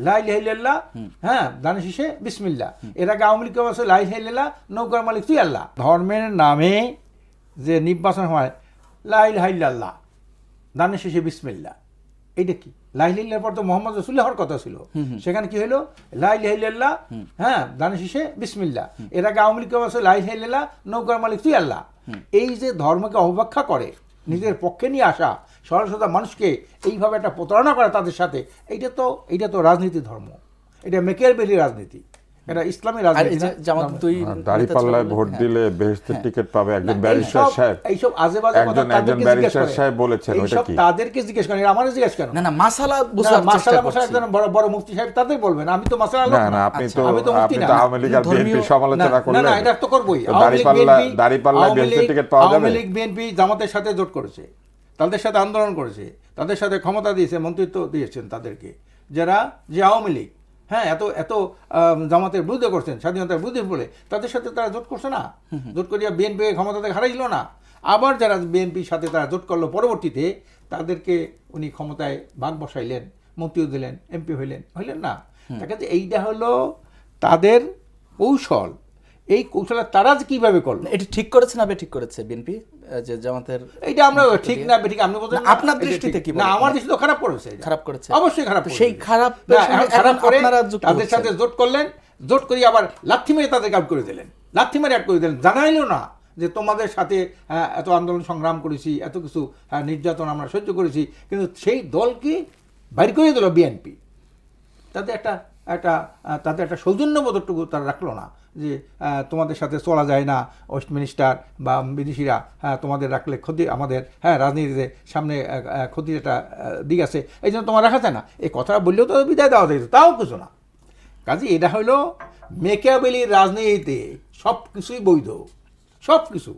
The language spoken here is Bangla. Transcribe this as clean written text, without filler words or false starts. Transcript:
লা ইলাহা ইল্লাল্লাহ, হ্যাঁ দানের শেষে বিসমিল্লাহ। এর আগে আওয়ামী লীগ আছে লা ইলাহা ইল্লাল্লাহ, নৌকার মালিক তুই আল্লাহ। ধর্মের নামে যে নির্বাচন হয় লা ইলাহা ইল্লাল্লাহ, দানের শেষে বিসমিল্লাহ, এইটা কি? লা ইলাহা ইল্লাল্লাহর পর তো মোহাম্মদ রাসূলুল্লাহ হওয়ার কথা ছিল, সেখানে কি হলো? লা ইলাহা ইল্লাল্লাহ, হ্যাঁ দানের শেষে বিসমিল্লাহ। এর আগে আওয়ামী লীগ আছে লা ইলাহা ইল্লাল্লাহ, নৌকার মালিক তুই আল্লাহ। এই যে ধর্মকে অবব্যাখ্যা করে নিজের পক্ষে নিয়ে আসা, সরলসরল মানুষকে এইভাবে একটা প্রতারণা করে তাদের সাথে, এইটা তো রাজনীতি ধর্ম, এটা মেকিয়াভেলি রাজনীতি, এটা ইসলামী রাজনীতি না। দাঁড়িপাল্লায় ভোট দিলে বেহেশতের টিকিট পাবে একজন ব্যারিস্টার সাহেব, এইসব আজেবাজে কথা একজন ব্যারিস্টার সাহেব বলেছেন, ওটা কি? তাদেরকে জিজ্ঞেস করেন, আমারও জিজ্ঞেস কেন? না মাসালা বুঝার চেষ্টা করছি। একজন বড় মুফতি সাহেব তাদের বলবেন, আমি তো মাসালা লোক না। আপনি তো আওয়ামী লীগ আর বিএনপি সমালোচনা করলেন। না এটা তো করবই। দাঁড়িপাল্লায় বেহেশতের টিকিট পাওয়া যাবে। আওয়ামী লীগ বিএনপি জামাতের সাথে জোট করেছে, তাদের সাথে আন্দোলন করেছে, তাদের সাথে ক্ষমতা দিয়েছে, মন্ত্রিত্ব দিয়েছেন তাদেরকে, যারা যে আওয়ামী লীগ, হ্যাঁ এত জামাতের বিরুদ্ধে করছেন, স্বাধীনতার বিরুদ্ধে বলে তাদের সাথে তারা জোট করছে না। জোট করিয়া বিএনপি ক্ষমতা থেকে হারাইল না। আবার যারা বিএনপির সাথে তারা জোট করলো পরবর্তীতে, তাদেরকে উনি ক্ষমতায় ভাগ বসাইলেন, মন্ত্রীও দিলেন, এমপি হইলেন না। দেখা যাচ্ছে এইটা হলো তাদের কৌশল। এই কৌশলে তারা যে কিভাবে করলো, এটা ঠিক করেছে না ঠিক করেছে বিএনপি যে জামাতের? এইটা আমরা ঠিক না ঠিক আপনি বলছেন, আপনার দৃষ্টিতে কি? না আমার দৃষ্টিতে খারাপ করেছে, খারাপ করেছে, অবশ্যই খারাপ। সেই খারাপ করে তাদের সাথে জোট করলেন, জোট করি আবার লাথি মেরে তাদেরকে আউট করে দিলেন, লাথি মেরে আউট করে দিলেন। জানাইলো না যে তোমাদের সাথে এত আন্দোলন সংগ্রাম করেছি, এত কিছু নির্যাতন আমরা সহ্য করেছি, কিন্তু সেই দলকে বাইর করে দিল বিএনপি। তাদের একটা সৌজন্যবোধটুকু তারা রাখলো না, যে তোমাদের সাথে চলা যায় না, ওয়েস্টমিনিস্টার বা বিদেশিরা তোমাদের রাখলে ক্ষতি, আমাদের রাজনীতিতে সামনে ক্ষতির একটা দিক আছে, এই জন্য তোমার রাখা যায় না। এই কথাটা বললেও তো বিদায় দেওয়া যায়, তাও কিছু না। কাজে এটা হলো মেকিয়াভেলির রাজনীতিতে সব কিছুই বৈধ, সব কিছু।